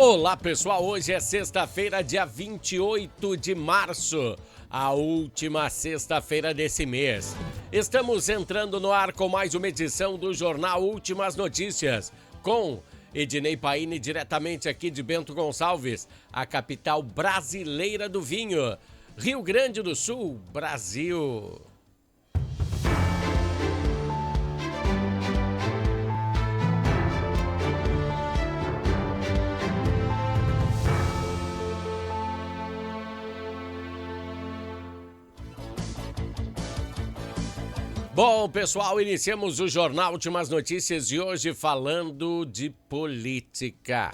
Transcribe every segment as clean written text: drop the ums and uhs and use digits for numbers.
Olá pessoal, hoje é sexta-feira, dia 28 de março, a última sexta-feira desse mês. Estamos entrando no ar com mais uma edição do Jornal Últimas Notícias, com Ednei Paine, diretamente aqui de Bento Gonçalves, a capital brasileira do vinho, Rio Grande do Sul, Brasil. Bom, pessoal, iniciamos o Jornal Últimas Notícias de hoje falando de política.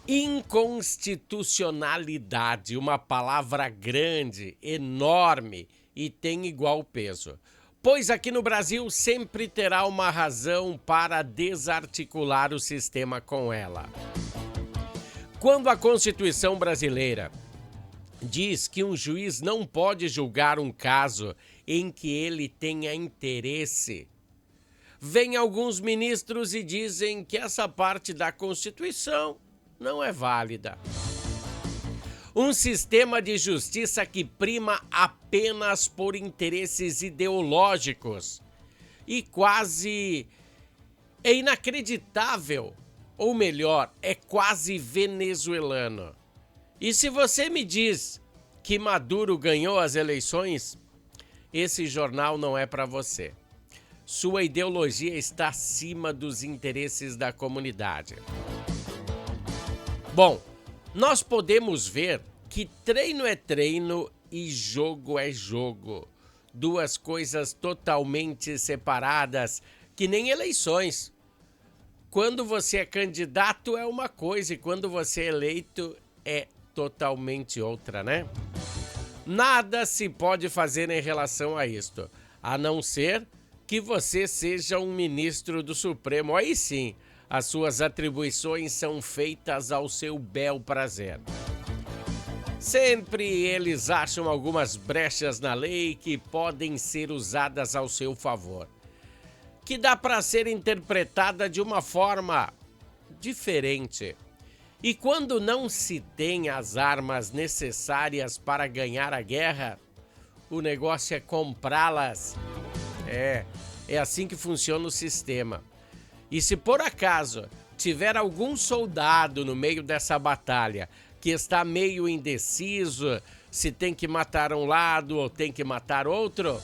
Inconstitucionalidade, uma palavra grande, enorme e tem igual peso. Pois aqui no Brasil sempre terá uma razão para desarticular o sistema com ela. Quando a Constituição brasileira diz que um juiz não pode julgar um caso em que ele tenha interesse, vêm alguns ministros e dizem que essa parte da Constituição não é válida. Um sistema de justiça que prima apenas por interesses ideológicos e quase é inacreditável, ou melhor, é quase venezuelano. E se você me diz que Maduro ganhou as eleições, esse jornal não é para você. Sua ideologia está acima dos interesses da comunidade. Bom, nós podemos ver que treino é treino e jogo é jogo. Duas coisas totalmente separadas, que nem eleições. Quando você é candidato é uma coisa e quando você é eleito é totalmente outra, né? Nada se pode fazer em relação a isto, a não ser que você seja um ministro do Supremo. Aí sim, as suas atribuições são feitas ao seu bel prazer. Sempre eles acham algumas brechas na lei que podem ser usadas ao seu favor, que dá para ser interpretada de uma forma diferente. E quando não se tem as armas necessárias para ganhar a guerra, o negócio é comprá-las. É assim que funciona o sistema. E se por acaso tiver algum soldado no meio dessa batalha que está meio indeciso se tem que matar um lado ou tem que matar outro,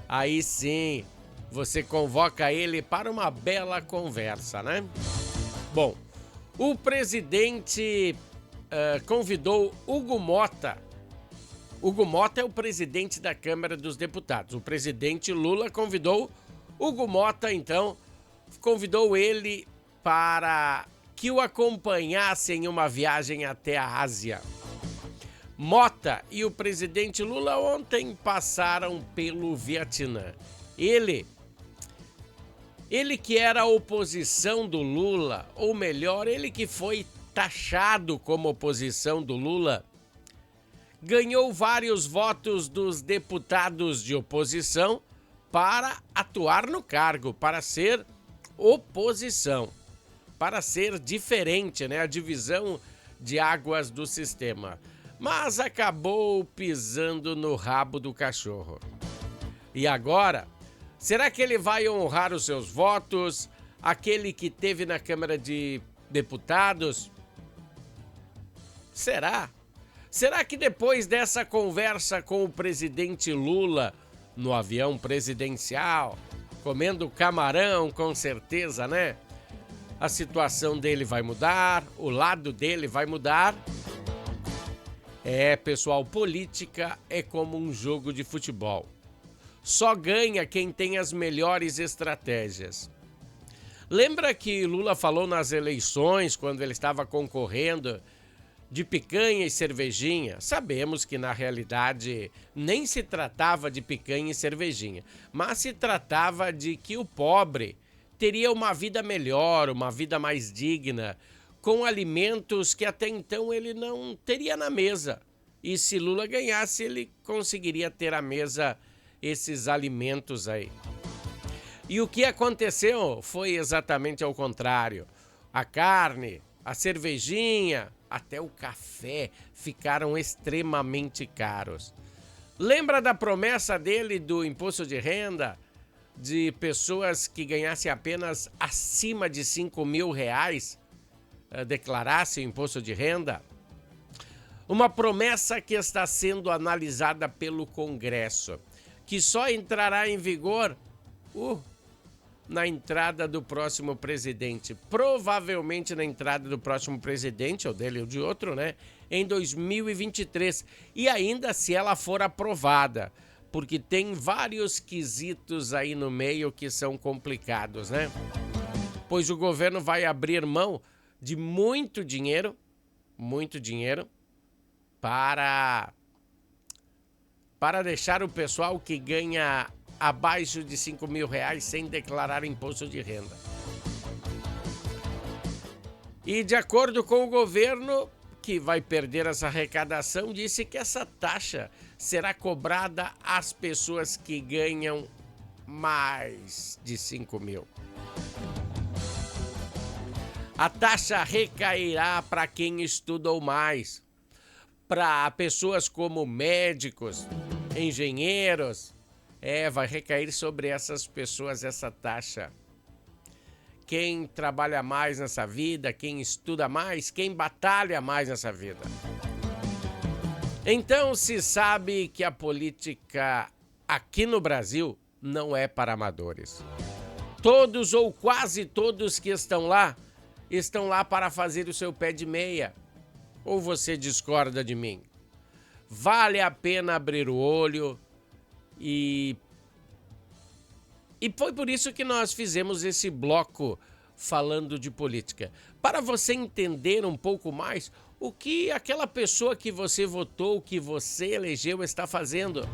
aí sim você convoca ele para uma bela conversa, né? Bom, o presidente convidou Hugo Motta. Hugo Motta é o presidente da Câmara dos Deputados. O presidente Lula convidou Hugo Motta, então, convidou ele para que o acompanhasse em uma viagem até a Ásia. Motta e o presidente Lula ontem passaram pelo Vietnã. Ele que era a oposição do Lula, ou melhor, ele que foi taxado como oposição do Lula, ganhou vários votos dos deputados de oposição para atuar no cargo, para ser oposição, para ser diferente, né? A divisão de águas do sistema. Mas acabou pisando no rabo do cachorro. E agora, será que ele vai honrar os seus votos? Aquele que teve na Câmara de Deputados? Será? Será que depois dessa conversa com o presidente Lula no avião presidencial, comendo camarão, com certeza, né? A situação dele vai mudar, o lado dele vai mudar. Pessoal, política é como um jogo de futebol. Só ganha quem tem as melhores estratégias. Lembra que Lula falou nas eleições, quando ele estava concorrendo, de picanha e cervejinha? Sabemos que na realidade nem se tratava de picanha e cervejinha, mas se tratava de que o pobre teria uma vida melhor, uma vida mais digna, com alimentos que até então ele não teria na mesa. E se Lula ganhasse, ele conseguiria ter à mesa esses alimentos aí. E o que aconteceu foi exatamente ao contrário. A carne, a cervejinha, até o café ficaram extremamente caros. Lembra da promessa dele do imposto de renda de pessoas que ganhassem apenas acima de R$ 5.000 declarassem o imposto de renda? Uma promessa que está sendo analisada pelo Congresso, que só entrará em vigor na entrada do próximo presidente. Provavelmente na entrada do próximo presidente, ou dele ou de outro, né? Em 2023. E ainda se ela for aprovada, porque tem vários quesitos aí no meio que são complicados, né? Pois o governo vai abrir mão de muito dinheiro para deixar o pessoal que ganha abaixo de R$ 5.000 sem declarar imposto de renda. E de acordo com o governo, que vai perder essa arrecadação, disse que essa taxa será cobrada às pessoas que ganham mais de 5.000. A taxa recairá para quem estudou mais, para pessoas como médicos, engenheiros. Vai recair sobre essas pessoas essa taxa. Quem trabalha mais nessa vida, quem estuda mais, quem batalha mais nessa vida. Então se sabe que a política aqui no Brasil não é para amadores. Todos ou quase todos que estão lá para fazer o seu pé de meia. Ou você discorda de mim? Vale a pena abrir o olho e foi por isso que nós fizemos esse bloco falando de política. Para você entender um pouco mais o que aquela pessoa que você votou, que você elegeu, está fazendo.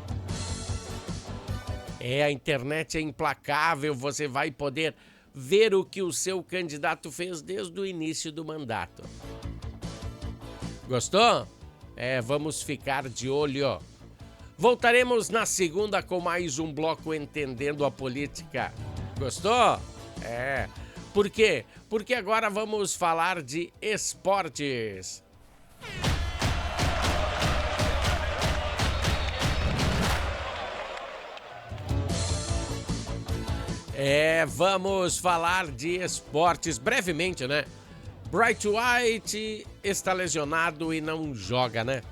A internet é implacável, você vai poder ver o que o seu candidato fez desde o início do mandato. Gostou? Vamos ficar de olho. Voltaremos na segunda com mais um bloco Entendendo a Política. Gostou? Por quê? Porque agora vamos falar de esportes. Vamos falar de esportes brevemente, né? Bright White está lesionado e não joga, né?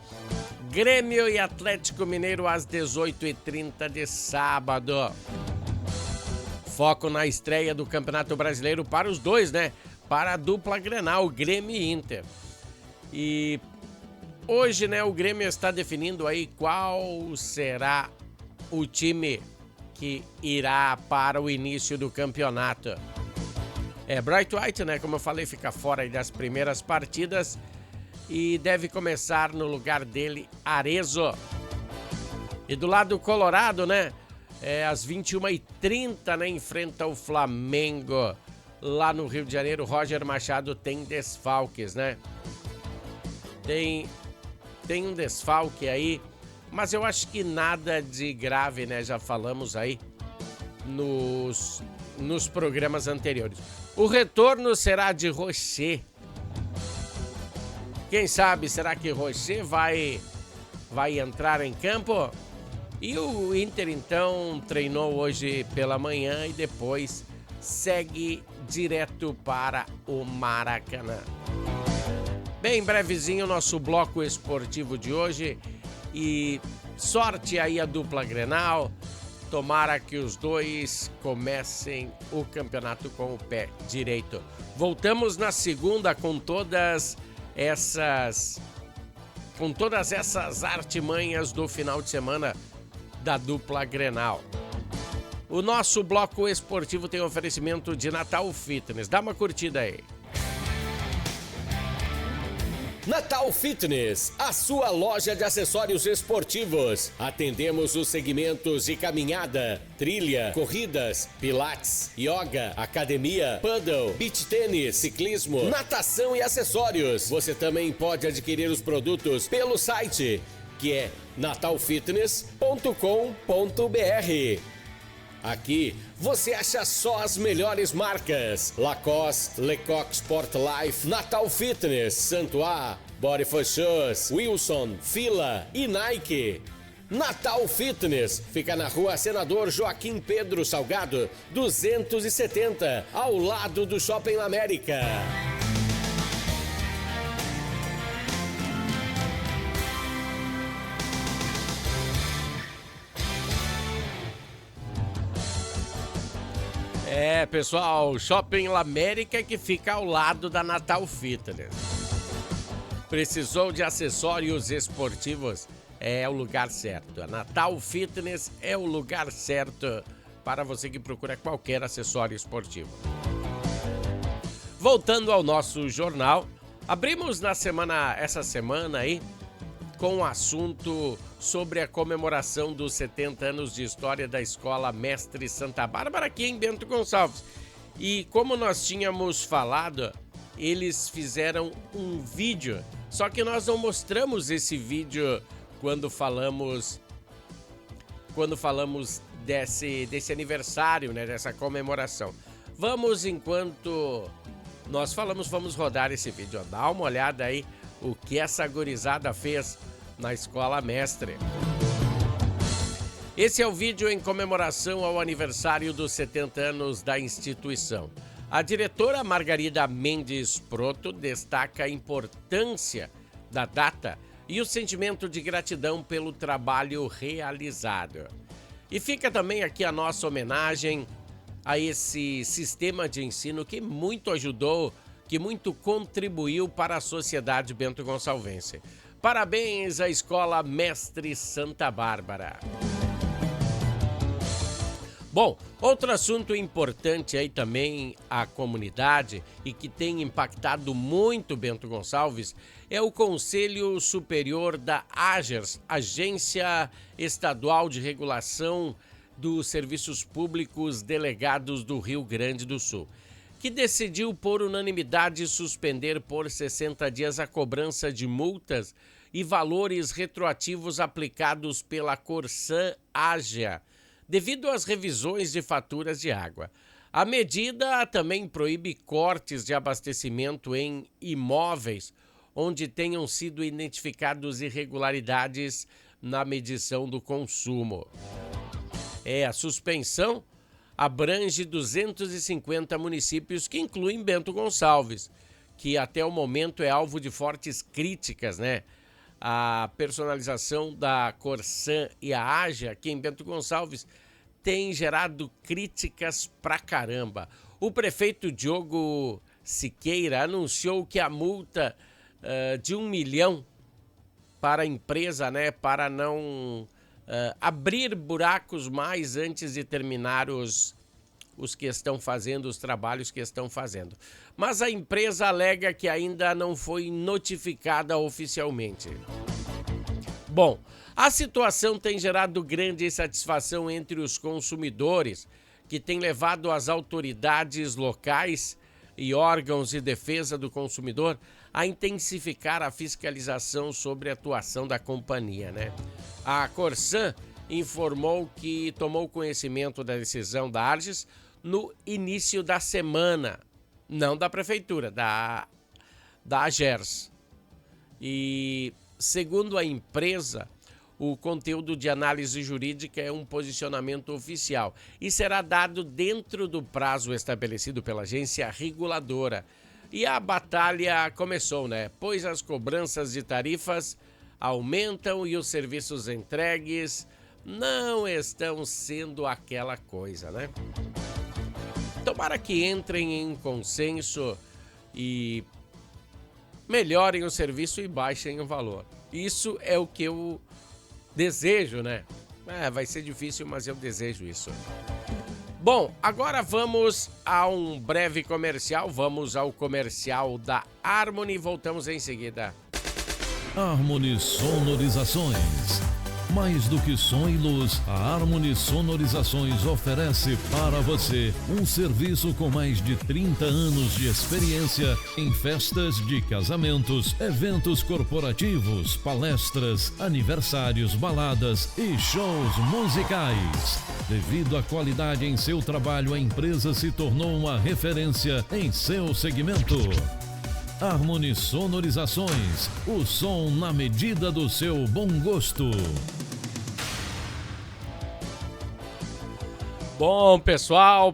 Grêmio e Atlético Mineiro às 18h30 de sábado. Foco na estreia do Campeonato Brasileiro para os dois, né? Para a dupla Grenal, Grêmio e Inter. E hoje, né, o Grêmio está definindo aí qual será o time que irá para o início do campeonato. Bright White, né, como eu falei, fica fora aí das primeiras partidas. E deve começar no lugar dele, Arezzo. E do lado colorado, né? Às 21h30, né? Enfrenta o Flamengo. Lá no Rio de Janeiro, Roger Machado tem desfalques, né? Tem um desfalque aí, mas eu acho que nada de grave, né? Já falamos aí nos programas anteriores. O retorno será de Rocher. Quem sabe, será que Rocher vai entrar em campo? E o Inter, então, treinou hoje pela manhã e depois segue direto para o Maracanã. Bem brevezinho o nosso bloco esportivo de hoje. E sorte aí a dupla Grenal. Tomara que os dois comecem o campeonato com o pé direito. Voltamos na segunda com todas essas artimanhas do final de semana da dupla Grenal. O nosso bloco esportivo tem oferecimento de Natal Fitness. Dá uma curtida aí. Natal Fitness, a sua loja de acessórios esportivos. Atendemos os segmentos de caminhada, trilha, corridas, pilates, yoga, academia, paddle, beach tênis, ciclismo, natação e acessórios. Você também pode adquirir os produtos pelo site, que é natalfitness.com.br. Aqui você acha só as melhores marcas: Lacoste, Lecoq Sport Life, Natal Fitness, Santois, Body for Shoes, Wilson, Fila e Nike. Natal Fitness fica na rua Senador Joaquim Pedro Salgado, 270, ao lado do Shopping América. Pessoal, Shopping América que fica ao lado da Natal Fitness. Precisou de acessórios esportivos? É o lugar certo. A Natal Fitness é o lugar certo para você que procura qualquer acessório esportivo. Voltando ao nosso jornal, abrimos essa semana aí com o assunto sobre a comemoração dos 70 anos de história da Escola Mestre Santa Bárbara aqui em Bento Gonçalves. E como nós tínhamos falado, eles fizeram um vídeo, só que nós não mostramos esse vídeo quando falamos desse aniversário, né, dessa comemoração. Enquanto nós falamos, vamos rodar esse vídeo. Dá uma olhada aí o que essa gurizada fez na Escola Mestre. Esse é o vídeo em comemoração ao aniversário dos 70 anos da instituição. A diretora Margarida Mendes Proto destaca a importância da data e o sentimento de gratidão pelo trabalho realizado. E fica também aqui a nossa homenagem a esse sistema de ensino que muito ajudou, que muito contribuiu para a sociedade bento-gonçalvense. Parabéns à Escola Mestre Santa Bárbara. Bom, outro assunto importante aí também à comunidade e que tem impactado muito Bento Gonçalves é o Conselho Superior da AGERS, Agência Estadual de Regulação dos Serviços Públicos Delegados do Rio Grande do Sul, que decidiu por unanimidade suspender por 60 dias a cobrança de multas e valores retroativos aplicados pela Corsan AGEA, devido às revisões de faturas de água. A medida também proíbe cortes de abastecimento em imóveis onde tenham sido identificados irregularidades na medição do consumo. A suspensão abrange 250 municípios, que incluem Bento Gonçalves, que até o momento é alvo de fortes críticas, né? A personalização da Corsan e a AGEA aqui em Bento Gonçalves tem gerado críticas pra caramba. O prefeito Diogo Siqueira anunciou que a multa de 1 milhão para a empresa, né, para não abrir buracos mais antes de terminar os que estão fazendo, os trabalhos que estão fazendo. Mas a empresa alega que ainda não foi notificada oficialmente. Bom, a situação tem gerado grande insatisfação entre os consumidores, que tem levado as autoridades locais e órgãos de defesa do consumidor a intensificar a fiscalização sobre a atuação da companhia, né? A Corsan informou que tomou conhecimento da decisão da AGERS no início da semana, não da prefeitura, da AGERS. E, segundo a empresa, o conteúdo de análise jurídica é um posicionamento oficial e será dado dentro do prazo estabelecido pela agência reguladora. E a batalha começou, né? Pois as cobranças de tarifas aumentam e os serviços entregues não estão sendo aquela coisa, né? Tomara que entrem em consenso e melhorem o serviço e baixem o valor. Isso é o que eu desejo, né? Vai ser difícil, mas eu desejo isso. Bom, agora vamos a um breve comercial. Vamos ao comercial da Harmony. Voltamos em seguida. Harmony Sonorizações. Mais do que som e luz, a Harmony Sonorizações oferece para você um serviço com mais de 30 anos de experiência em festas de casamentos, eventos corporativos, palestras, aniversários, baladas e shows musicais. Devido à qualidade em seu trabalho, a empresa se tornou uma referência em seu segmento. Harmony Sonorizações, o som na medida do seu bom gosto. Bom, pessoal.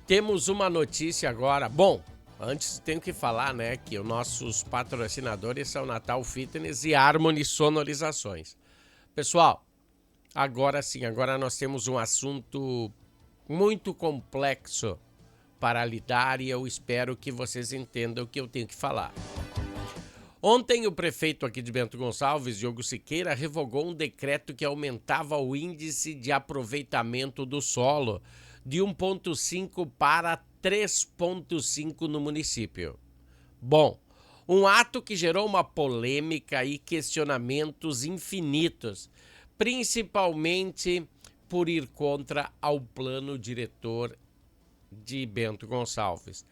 Temos uma notícia agora. Bom, antes tenho que falar, né, que os nossos patrocinadores são Natal Fitness e Harmony Sonorizações. Pessoal, agora sim, agora nós temos um assunto muito complexo para lidar e eu espero que vocês entendam o que eu tenho que falar. Ontem, o prefeito aqui de Bento Gonçalves, Diogo Siqueira, revogou um decreto que aumentava o índice de aproveitamento do solo de 1,5 para 3,5 no município. Bom, um ato que gerou uma polêmica e questionamentos infinitos, principalmente por ir contra ao plano diretor de Bento Gonçalves.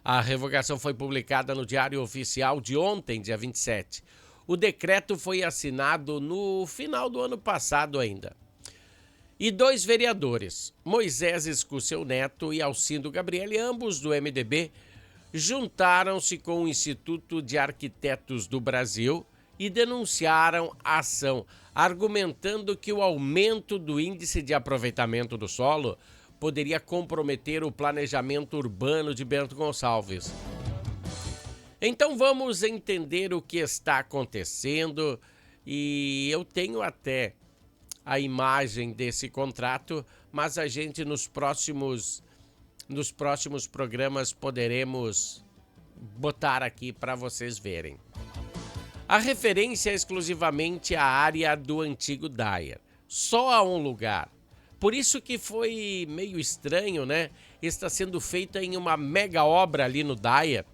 A revogação foi publicada no Diário Oficial de ontem, dia 27. O decreto foi assinado no final do ano passado ainda. E 2 vereadores, Moisés Escúcio Neto e Alcindo Gabriele, ambos do MDB, juntaram-se com o Instituto de Arquitetos do Brasil e denunciaram a ação, argumentando que o aumento do índice de aproveitamento do solo poderia comprometer o planejamento urbano de Bento Gonçalves. Então vamos entender o que está acontecendo e eu tenho até a imagem desse contrato, mas a gente nos próximos programas poderemos botar aqui para vocês verem. A referência é exclusivamente à área do antigo Dyer. Só há um lugar. Por isso que foi meio estranho, né? Está sendo feita em uma mega obra ali no Dyer,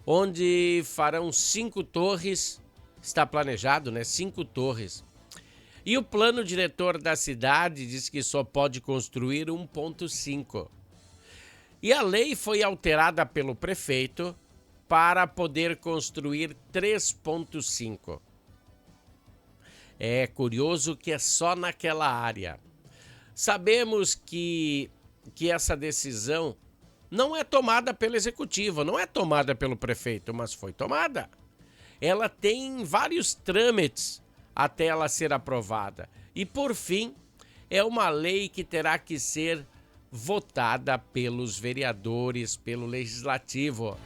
onde farão 5 torres, está planejado, né? 5 torres. E o plano diretor da cidade diz que só pode construir 1,5. E a lei foi alterada pelo prefeito para poder construir 3,5. É curioso que é só naquela área. Sabemos que essa decisão não é tomada pelo executivo, não é tomada pelo prefeito, mas foi tomada. Ela tem vários trâmites até ela ser aprovada. E, por fim, é uma lei que terá que ser votada pelos vereadores, pelo legislativo.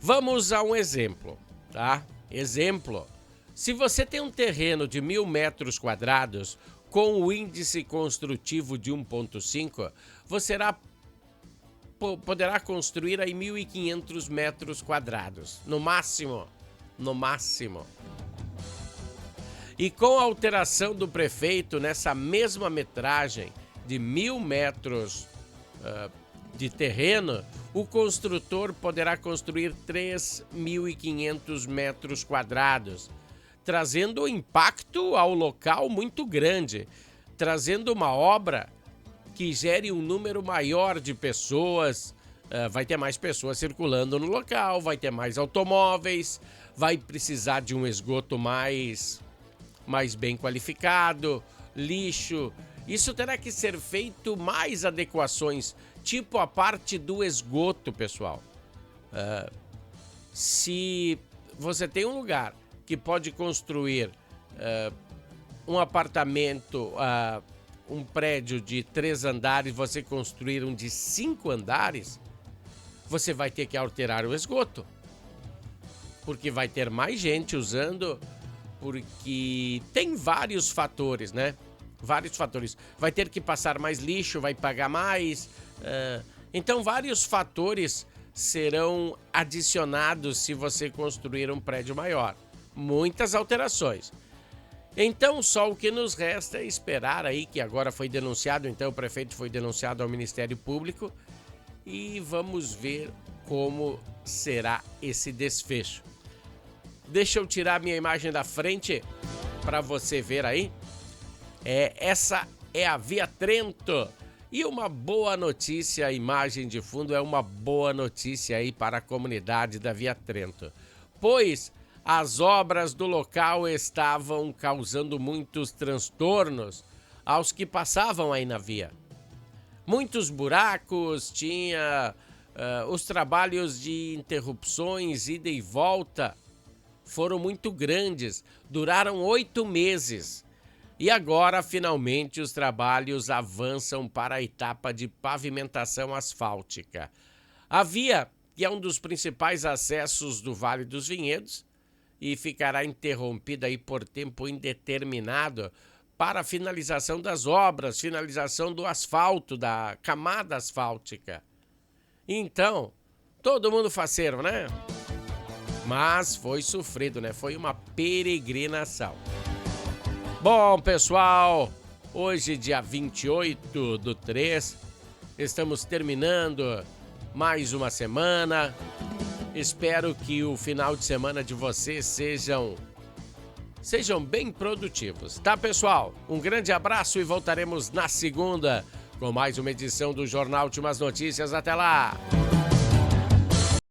Vamos a um exemplo, tá? Exemplo. Se você tem um terreno de 1.000 metros quadrados, com o índice construtivo de 1,5, você poderá construir aí 1.500 metros quadrados, no máximo. E com a alteração do prefeito nessa mesma metragem de 1.000 metros de terreno, o construtor poderá construir 3.500 metros quadrados, trazendo um impacto ao local muito grande, trazendo uma obra que gere um número maior de pessoas, vai ter mais pessoas circulando no local, vai ter mais automóveis, vai precisar de um esgoto mais bem qualificado, lixo. Isso terá que ser feito mais adequações, tipo a parte do esgoto, pessoal. Se você tem um lugar que pode construir um apartamento, um prédio de 3 andares, você construir um de 5 andares, você vai ter que alterar o esgoto. Porque vai ter mais gente usando, porque tem vários fatores, né? Vários fatores. Vai ter que passar mais lixo, vai pagar mais. Então, vários fatores serão adicionados se você construir um prédio maior. Muitas alterações. Então, só o que nos resta é esperar aí, que agora foi denunciado, então o prefeito foi denunciado ao Ministério Público e vamos ver como será esse desfecho. Deixa eu tirar minha imagem da frente para você ver aí. Essa é a Via Trento. E uma boa notícia, a imagem de fundo é uma boa notícia aí para a comunidade da Via Trento. Pois as obras do local estavam causando muitos transtornos aos que passavam aí na via. Muitos buracos, tinha os trabalhos de interrupções, ida e volta, foram muito grandes, duraram 8 meses. E agora, finalmente, os trabalhos avançam para a etapa de pavimentação asfáltica. A via, que é um dos principais acessos do Vale dos Vinhedos, e ficará interrompida aí por tempo indeterminado para a finalização das obras, finalização do asfalto, da camada asfáltica. Então, todo mundo faceiro, né? Mas foi sofrido, né? Foi uma peregrinação. Bom, pessoal, hoje, dia 28/3, estamos terminando mais uma semana. Espero que o final de semana de vocês sejam bem produtivos, tá, pessoal? Um grande abraço e voltaremos na segunda com mais uma edição do Jornal Últimas Notícias. Até lá!